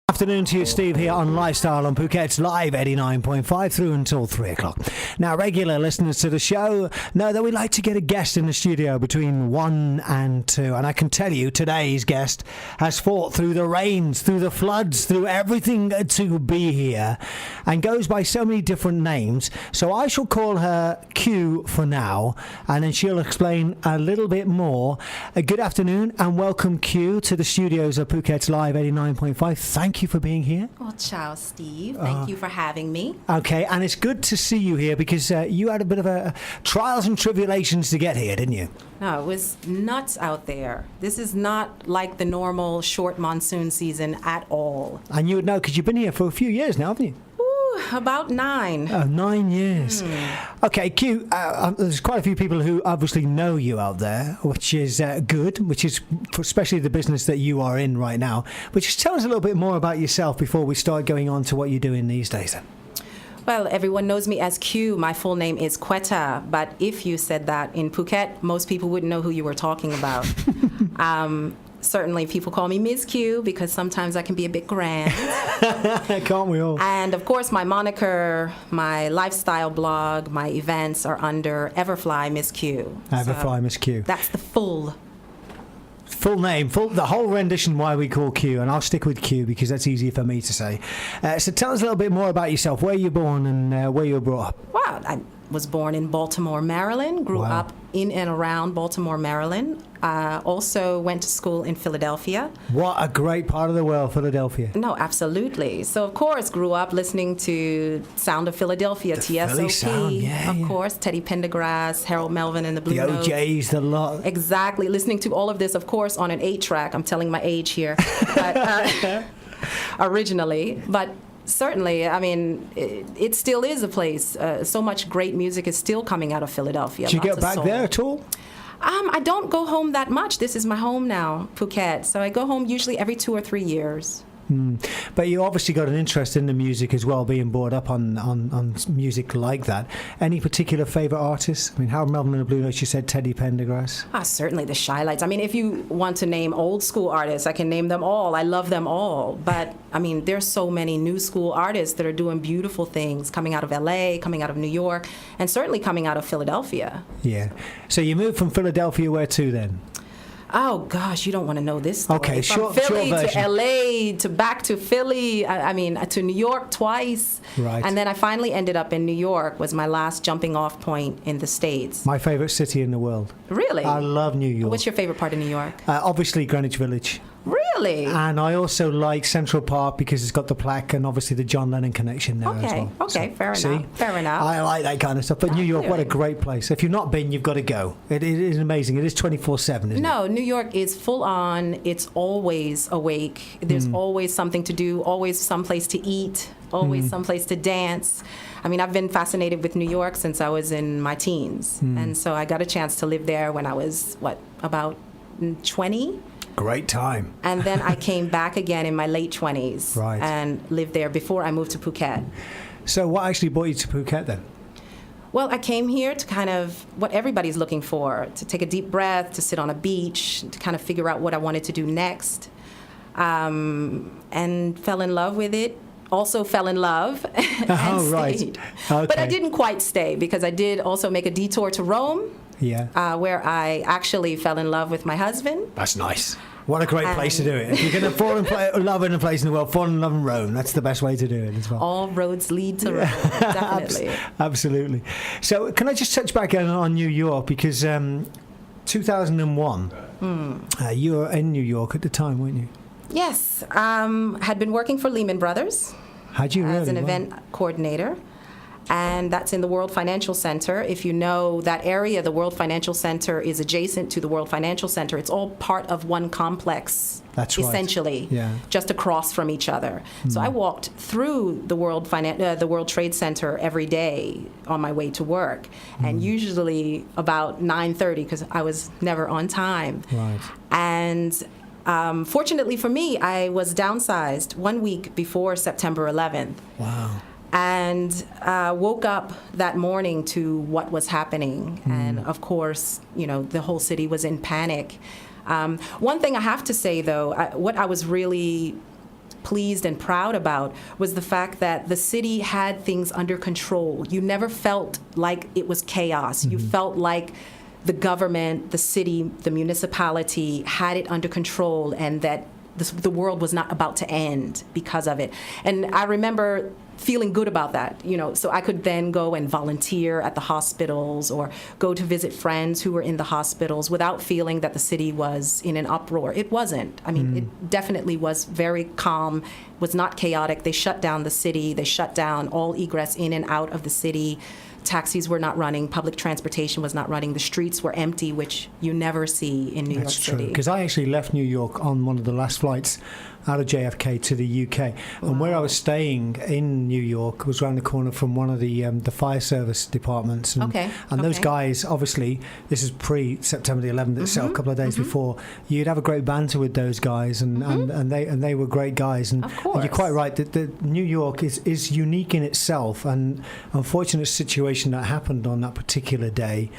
Afternoon to you, Steve, here on Lifestyle on Phuket's Live 89.5 through until 3 o'clock. Now, regular listeners to the show know that we like to get a guest in the studio between 1 and 2. And I can tell you, today's guest has fought through the rains, through the floods, through everything to be here and goes by so many different names. So I shall call her Q for now, and then she'll explain a little bit more. Good afternoon and welcome, Q, to the studios of Phuket's Live 89.5. Thank you for being here. Oh, ciao, Steve. Thank you for having me. Okay, and it's good to see you here because you had a bit of a trials and tribulations to get here, didn't you? No, it was nuts out there. This is not like the normal short monsoon season at all. And you would know because you've been here for a few years now, haven't you? About 9. Oh, 9 years. Okay, Q, there's quite a few people who obviously know you out there, which is good, which is especially the business that you are in right now. But just tell us a little bit more about yourself before we start going on to what you're doing these days then. Well, everyone knows me as Q. My full name is Quetta, but if you said that in Phuket, most people wouldn't know who you were talking about. Certainly, people call me Ms. Q because sometimes I can be a bit grand. Can't we all? And, of course, my moniker, my lifestyle blog, my events are under Everfly Miss Q. Everfly Miss Q. That's the full name, the whole rendition why we call Q, and I'll stick with Q because that's easier for me to say. So tell us a little bit more about yourself, where you were born and where you were brought up. Wow, I was born in Baltimore, Maryland, grew up in and around Baltimore, Maryland. Also went to school in Philadelphia. What a great part of the world, Philadelphia. No, absolutely. So, of course, grew up listening to Sound of Philadelphia, TSOP, sound, of course, Teddy Pendergrass, Harold Melvin and the Blue Notes. The OJs, the lot. Exactly. Listening to all of this, of course, on an 8-track. I'm telling my age here. But, originally. But certainly, I mean, it still is a place. So much great music is still coming out of Philadelphia. Did you get back there at all? I don't go home that much. This is my home now, Phuket. So I go home usually every 2 or 3 years. But you obviously got an interest in the music as well, being brought up on music like that. Any particular favourite artists? I mean, Harold Melvin and the Blue Notes, you said Teddy Pendergrass. Certainly the Shy Lights. I mean, if you want to name old school artists, I can name them all. I love them all. But, I mean, there's so many new school artists that are doing beautiful things coming out of L.A., coming out of New York, and certainly coming out of Philadelphia. Yeah. So you moved from Philadelphia where to then? Oh, gosh, you don't want to know this story. Okay, From Philly to L.A. to back to Philly, I mean, to New York twice. Right. And then I finally ended up in New York, was my last jumping off point in the States. My favourite city in the world. Really? I love New York. What's your favourite part of New York? Obviously Greenwich Village. Really? And I also like Central Park because it's got the plaque and obviously the John Lennon connection there as well. Okay, so, fair enough. Fair enough. I like that kind of stuff. But New York, what a great place. If you've not been, you've got to go. It is amazing. It is 24/7, isn't it? No, New York is full on. It's always awake. There's always something to do, always someplace to eat, always someplace to dance. I mean, I've been fascinated with New York since I was in my teens. And so I got a chance to live there when I was, about 20? Great time. And then I came back again in my late 20s and lived there before I moved to Phuket. So what actually brought you to Phuket then? Well, I came here to kind of what everybody's looking for, to take a deep breath, to sit on a beach, to kind of figure out what I wanted to do next, and fell in love with it. Also fell in love and stayed. Okay. But I didn't quite stay because I did also make a detour to Rome. Yeah. Where I actually fell in love with my husband. That's nice. What a great place to do it. If you're going to fall in love in a place in the world, fall in love in Rome. That's the best way to do it as well. All roads lead to Rome, definitely. Absolutely. So can I just touch back on New York? Because 2001, you were in New York at the time, weren't you? Yes. Had been working for Lehman Brothers. How'd you really? As an event coordinator. And that's in the World Financial Center. If you know that area, the World Financial Center is adjacent to the World Financial Center. It's all part of one complex, that's essentially, just across from each other. So I walked through the World Trade Center every day on my way to work, and usually about 9:30 because I was never on time. Right. And fortunately for me, I was downsized 1 week before September 11th. Wow. And woke up that morning to what was happening. And, of course, the whole city was in panic. One thing I have to say, though, what I was really pleased and proud about was the fact that the city had things under control. You never felt like it was chaos. You felt like the government, the city, the municipality had it under control, and that the world was not about to end because of it. And I remember feeling good about that, so I could then go and volunteer at the hospitals or go to visit friends who were in the hospitals without feeling that the city was in an uproar. It wasn't. I mean, it definitely was very calm, was not chaotic. They shut down the city. They shut down all egress in and out of the city. Taxis were not running. Public transportation was not running. The streets were empty, which you never see in New York City. That's true, because I actually left New York on one of the last flights out of JFK to the UK. And where I was staying in New York was around the corner from one of the fire service departments. And those guys, obviously, this is pre-September the 11th itself, a couple of days before, you'd have a great banter with those guys, and they were great guys. And, of course. and you're quite right, that New York is unique in itself, and unfortunate situation that happened on that particular day.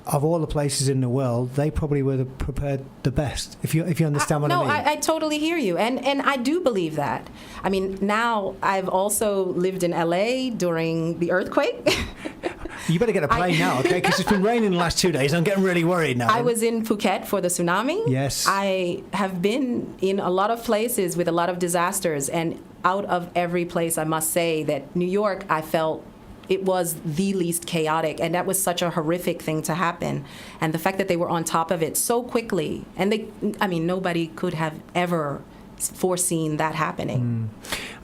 Of all the places in the world, they probably were prepared the best. If you understand what I mean. No, I totally hear you, and I do believe that. I mean, now I've also lived in LA during the earthquake. You better get a plane now, okay? Because it's been raining the last 2 days. I'm getting really worried now. I was in Phuket for the tsunami. Yes. I have been in a lot of places with a lot of disasters, and out of every place, I must say that New York, I felt it was the least chaotic, and that was such a horrific thing to happen. And the fact that they were on top of it so quickly, and nobody could have ever foreseen that happening.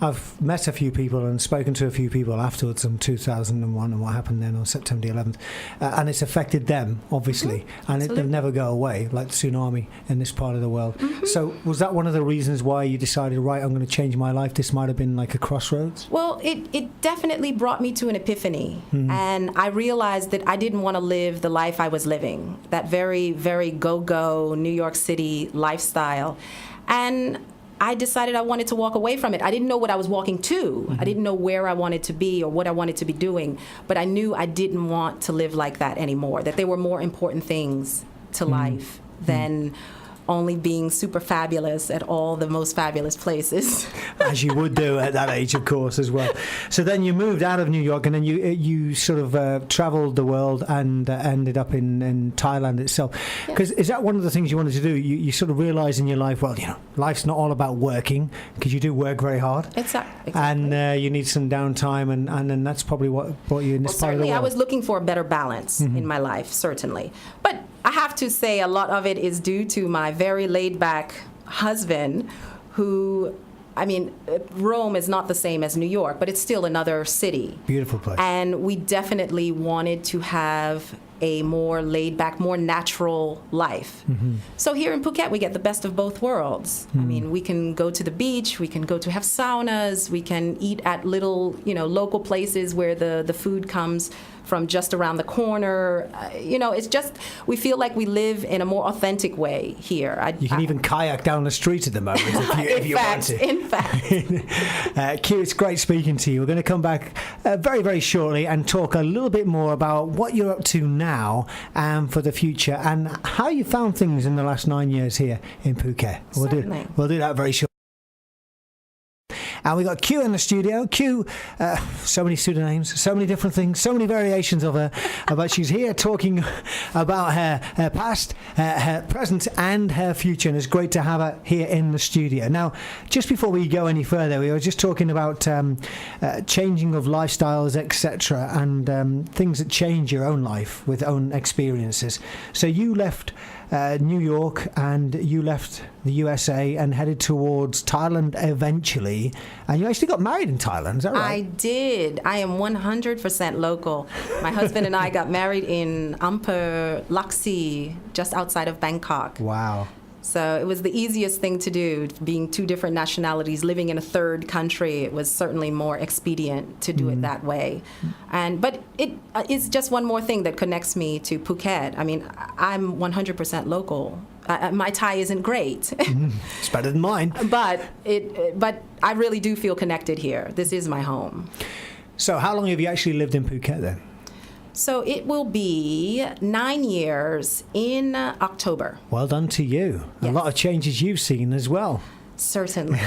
I've met a few people and spoken to a few people afterwards in 2001 and what happened then on September the 11th. And it's affected them, obviously, and they'll never go away, like the tsunami in this part of the world. So was that one of the reasons why you decided, right, I'm going to change my life? This might have been like a crossroads? Well, it definitely brought me to an epiphany. And I realized that I didn't want to live the life I was living, that very, very go-go New York City lifestyle. And I decided I wanted to walk away from it. I didn't know what I was walking to. I didn't know where I wanted to be or what I wanted to be doing. But I knew I didn't want to live like that anymore, that there were more important things to life than only being super fabulous at all the most fabulous places. As you would do at that age, of course, as well. So then you moved out of New York, and then you sort of traveled the world and ended up in Thailand itself. Because is that one of the things you wanted to do? You sort of realised in your life, well, life's not all about working, because you do work very hard. Exactly. And you need some downtime, and then that's probably what brought you in this part of the world. Certainly, I was looking for a better balance in my life, certainly. But I have to say a lot of it is due to my very laid-back husband who, Rome is not the same as New York, but it's still another city. Beautiful place. And we definitely wanted to have a more laid-back, more natural life. So here in Phuket, we get the best of both worlds. We can go to the beach, we can go to have saunas, we can eat at little, local places where the food comes from just around the corner. It's just, we feel like we live in a more authentic way here. You can even kayak down the street at the moment if you want to. In fact. Q, it's great speaking to you. We're going to come back very, very shortly and talk a little bit more about what you're up to now and for the future, and how you found things in the last 9 years here in Phuket. We'll do that very shortly. And we got Q in the studio. Q, so many pseudonyms, so many different things, so many variations of her. But she's here talking about her past, her present, and her future. And it's great to have her here in the studio. Now, just before we go any further, we were just talking about changing of lifestyles, etc., and things that change your own life with own experiences. So you left New York, and you left the USA and headed towards Thailand eventually, and you actually got married in Thailand, is that right? I did. I am 100% local. My husband and I got married in Ampur, Laksi, just outside of Bangkok. Wow. So it was the easiest thing to do, being two different nationalities, living in a third country. It was certainly more expedient to do it that way. But it is just one more thing that connects me to Phuket. I'm 100% local. My Thai isn't great. It's better than mine. But I really do feel connected here. This is my home. So how long have you actually lived in Phuket then? So it will be 9 years in October. Well done to you. Yes. A lot of changes you've seen as well. Certainly.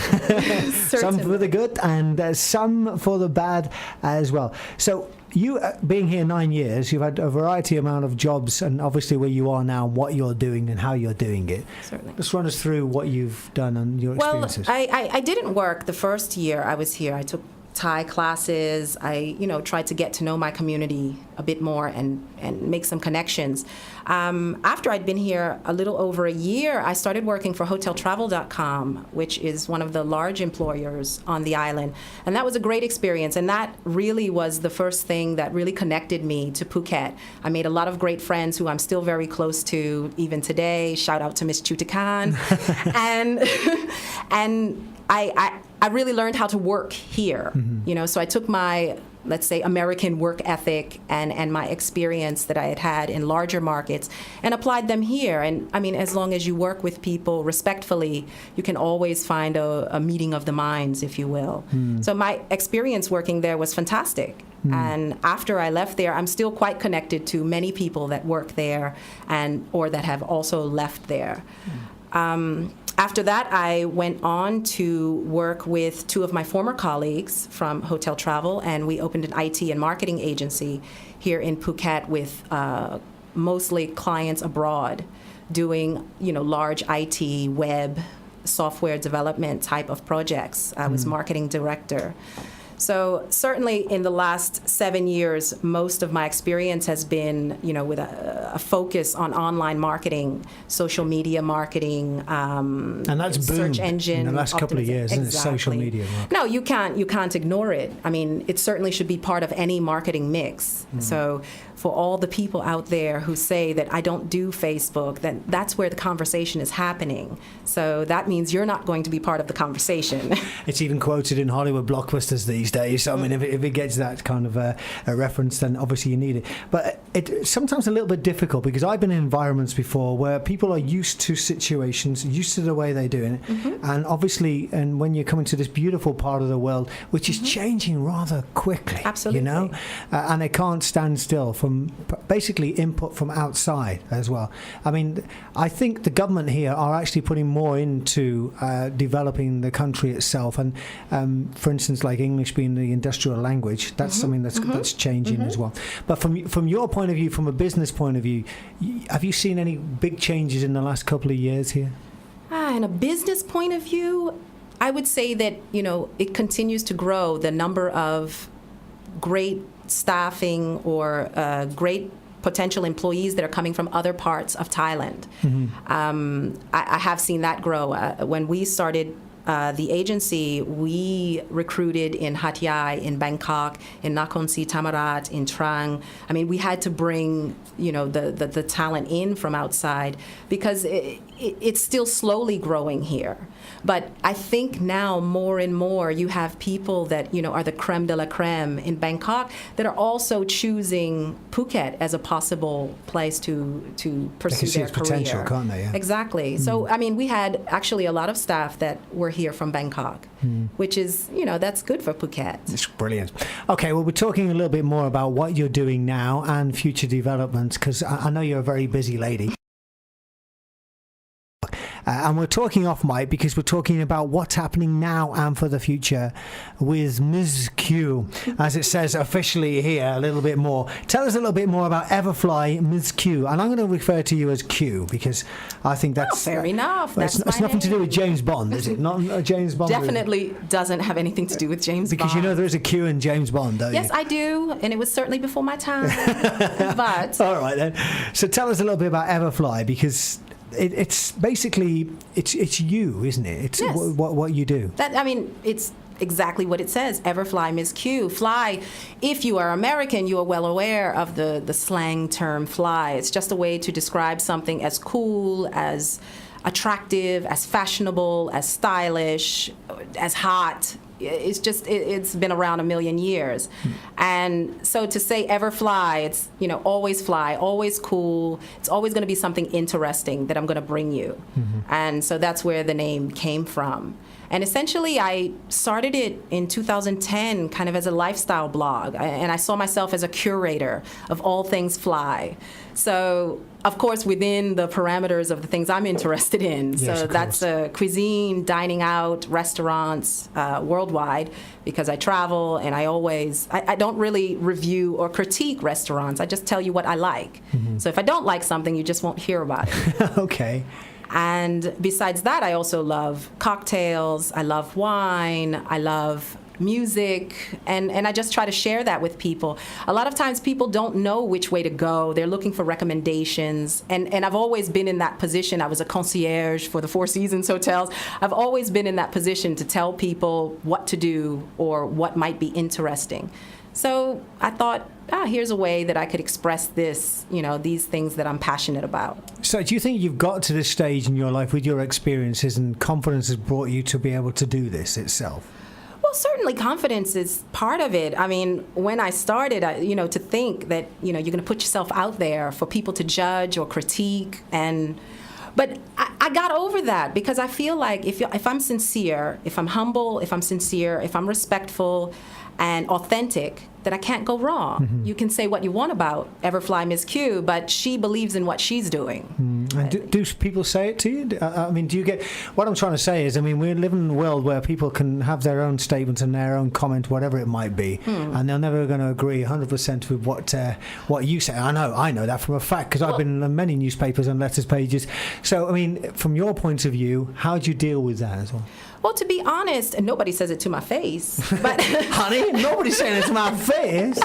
Some for the good and some for the bad as well. So you being here 9 years, you've had a variety amount of jobs, and obviously where you are now, what you're doing and how you're doing it. Certainly. Just run us through what you've done and your experiences. Well, I didn't work the first year I was here. I took Thai classes. I, tried to get to know my community a bit more and make some connections. After I'd been here a little over a year, I started working for HotelTravel.com, which is one of the large employers on the island. And that was a great experience. And that really was the first thing that really connected me to Phuket. I made a lot of great friends who I'm still very close to even today. Shout out to Miss Chutikan. and I really learned how to work here, so I took my, let's say, American work ethic and my experience that I had in larger markets and applied them here. And I mean, as long as you work with people respectfully, you can always find a meeting of the minds, if you will. So my experience working there was fantastic. And after I left there, I'm still quite connected to many people that work there or that have also left there. After that, I went on to work with two of my former colleagues from Hotel Travel, and we opened an IT and marketing agency here in Phuket with mostly clients abroad doing, large IT, web, software development type of projects. I was marketing director. So certainly in the last 7 years, most of my experience has been, with a focus on online marketing, social media marketing, and that's search engine in the last couple of years, isn't it? Social media. No, you can't ignore it. I mean, it certainly should be part of any marketing mix. So for all the people out there who say that I don't do Facebook, then that's where the conversation is happening. So that means you're not going to be part of the conversation. It's even quoted in Hollywood blockbusters these days. So, I mean, if it gets that kind of a reference, then obviously you need it. But it's sometimes a little bit difficult because I've been in environments before where people are used to situations, used to the way they're doing it. And obviously, and when you're coming to this beautiful part of the world, which is changing rather quickly, Absolutely. And they can't stand still from basically input from outside as well. I mean, I think the government here are actually putting more into developing the country itself. And for instance, like English being the industrial language, that's something that's changing as well. But from your point of view, from a business point of view, have you seen any big changes in the last couple of years here? In a business point of view, I would say that, it continues to grow, the number of great staffing or great potential employees that are coming from other parts of Thailand. I have seen that grow. When we started the agency, we recruited in Hat Yai, in Bangkok, in Nakhon Si Thammarat, in Trang. I mean, we had to bring, the talent in from outside because it's still slowly growing here. But I think now more and more you have people that, are the creme de la creme in Bangkok that are also choosing Phuket as a possible place to pursue their career. Potential, can't they? Yeah. Exactly. So, I mean, we had actually a lot of staff that were here from Bangkok, which is, that's good for Phuket. It's brilliant. Okay, well, we're talking a little bit more about what you're doing now and future developments, because I know you're a very busy lady. And we're talking off mic because we're talking about what's happening now and for the future with Ms. Q, as it says officially here a little bit more. Tell us a little bit more about Everfly Ms. Q. And I'm going to refer to you as Q because I think that's... fair enough. It's nothing to do with James Bond, is it? Not a James Bond? Definitely doesn't have anything to do with James Bond. Because there is a Q in James Bond, don't you? Yes, I do. And it was certainly before my time. But... All right, then. So tell us a little bit about Everfly because... It's basically it's you, isn't it? It's yes. what you do. It's exactly what it says. Everfly, Ms. Q. Fly. If you are American, you are well aware of the slang term fly. It's just a way to describe something as cool, as attractive, as fashionable, as stylish, as hot. It's been around a million years. And so to say ever fly, it's, always fly, always cool. It's always going to be something interesting that I'm going to bring you. And so that's where the name came from. And essentially, I started it in 2010 kind of as a lifestyle blog. And I saw myself as a curator of all things fly. So, of course, within the parameters of the things I'm interested in. Yes, So of that's course. cuisine, dining out, restaurants worldwide, because I travel and I don't really review or critique restaurants. I just tell you what I like. So if I don't like something, you just won't hear about it. Okay. And besides that, I also love cocktails, I love wine, I love music, and I just try to share that with people. A lot of times people don't know which way to go. They're looking for recommendations, and I've always been in that position. I was a concierge for the Four Seasons hotels. I've always been in that position to tell people what to do or what might be interesting. So I thought, here's a way that I could express this, these things that I'm passionate about. So do you think you've got to this stage in your life with your experiences and confidence has brought you to be able to do this itself? Well, certainly confidence is part of it. I mean, when I started, to think that, you're going to put yourself out there for people to judge or critique. But I got over that because I feel like if I'm sincere, if I'm humble, if I'm sincere, if I'm respectful and authentic, then I can't go wrong. You can say what you want about Everfly Miss Q, but she believes in what she's doing. And do people say it to you? I mean, do you get... What I'm trying to say is, I mean, we live in a world where people can have their own statements and their own comment, whatever it might be, and they're never going to agree 100% with what you say. I know that from a fact, because I've been in many newspapers and letters pages. So, I mean, from your point of view, how do you deal with that as well? Well, to be honest, and nobody says it to my face, but... Honey, nobody's saying it to my face.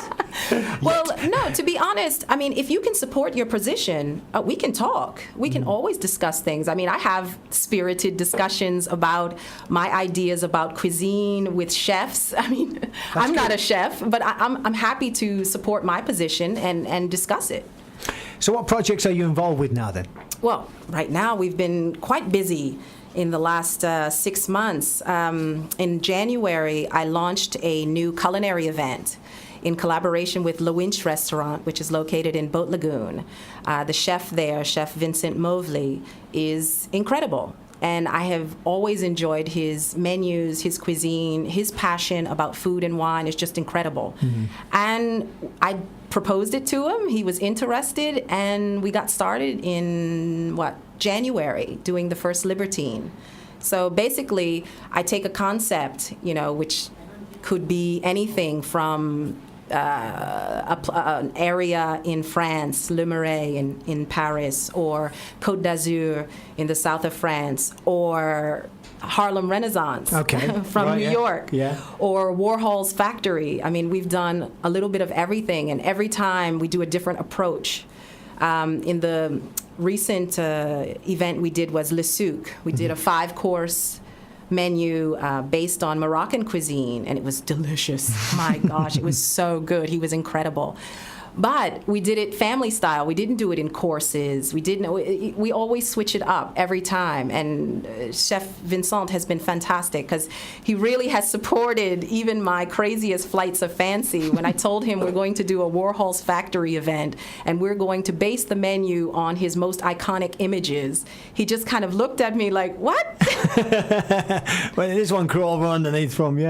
Well, no, to be honest, I mean, if you can support your position, we can talk. We can always discuss things. I mean, I have spirited discussions about my ideas about cuisine with chefs. I mean, I'm not a chef, but I'm happy to support my position and discuss it. So what projects are you involved with now then? Well, right now we've been quite busy. In the last 6 months, in January, I launched a new culinary event in collaboration with Le Winch Restaurant, which is located in Boat Lagoon. The chef there, Chef Vincent Mobley, is incredible. And I have always enjoyed his menus, his cuisine, his passion about food and wine is just incredible. And I proposed it to him. He was interested, and we got started in, January, doing the first Libertine. So basically, I take a concept, which could be anything from an area in France, Le Marais in Paris, or Côte d'Azur in the south of France, or Harlem Renaissance from New York, or Warhol's factory. I mean, we've done a little bit of everything, and every time we do a different approach. In the recent event we did was Le Souk. We did a 5-course menu based on Moroccan cuisine, and it was delicious. My gosh, it was so good. He was incredible. But we did it family style. We didn't do it in courses. We always switch it up every time. And Chef Vincent has been fantastic because he really has supported even my craziest flights of fancy. When I told him we're going to do a Warhol's factory event and we're going to base the menu on his most iconic images, he just kind of looked at me like, what? Well, there's one crawl underneath from,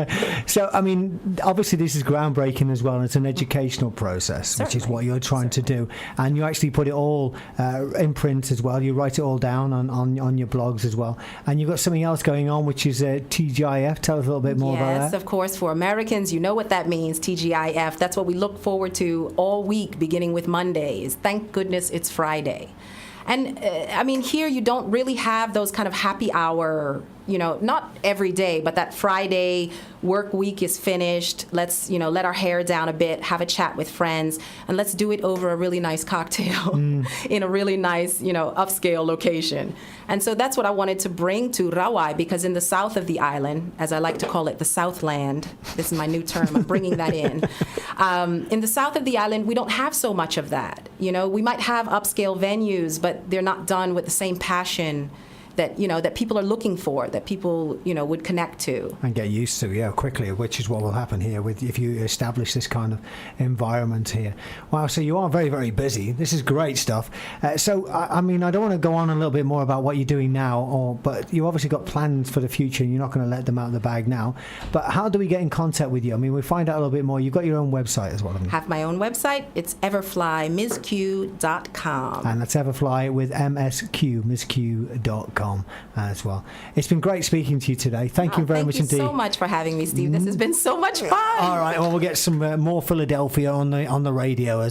So, I mean, obviously this is groundbreaking as well, and it's an educational process, which is what you're trying to do. And you actually put it all in print as well. You write it all down on your blogs as well. And you've got something else going on, which is TGIF. Tell us a little bit more about that. Yes, of course. For Americans, you know what that means, TGIF. That's what we look forward to all week, beginning with Mondays. Thank goodness it's Friday. And, I mean, here you don't really have those kind of happy hour, not every day, but that Friday work week is finished. Let's, let our hair down a bit, have a chat with friends, and let's do it over a really nice cocktail in a really nice, upscale location. And so that's what I wanted to bring to Rawai, because in the south of the island, as I like to call it, the Southland, this is my new term, I'm bringing that in. In the south of the island, we don't have so much of that. We might have upscale venues, but they're not done with the same passion that people are looking for, that people, would connect to. And get used to, quickly, which is what will happen here if you establish this kind of environment here. Wow, so you are very, very busy. This is great stuff. So, I don't want to go on a little bit more about what you're doing now, but you obviously got plans for the future and you're not going to let them out of the bag now. But how do we get in contact with you? We find out a little bit more. You've got your own website as well, haven't you? Have my own website. It's everflymizq.com. And that's Everfly with MSQ, MizQ.com as well. It's been great speaking to you today. Thank you very much indeed. Thank you so much for having me, Steve. This has been so much fun. All right, well, we'll get some more Philadelphia on the radio as well.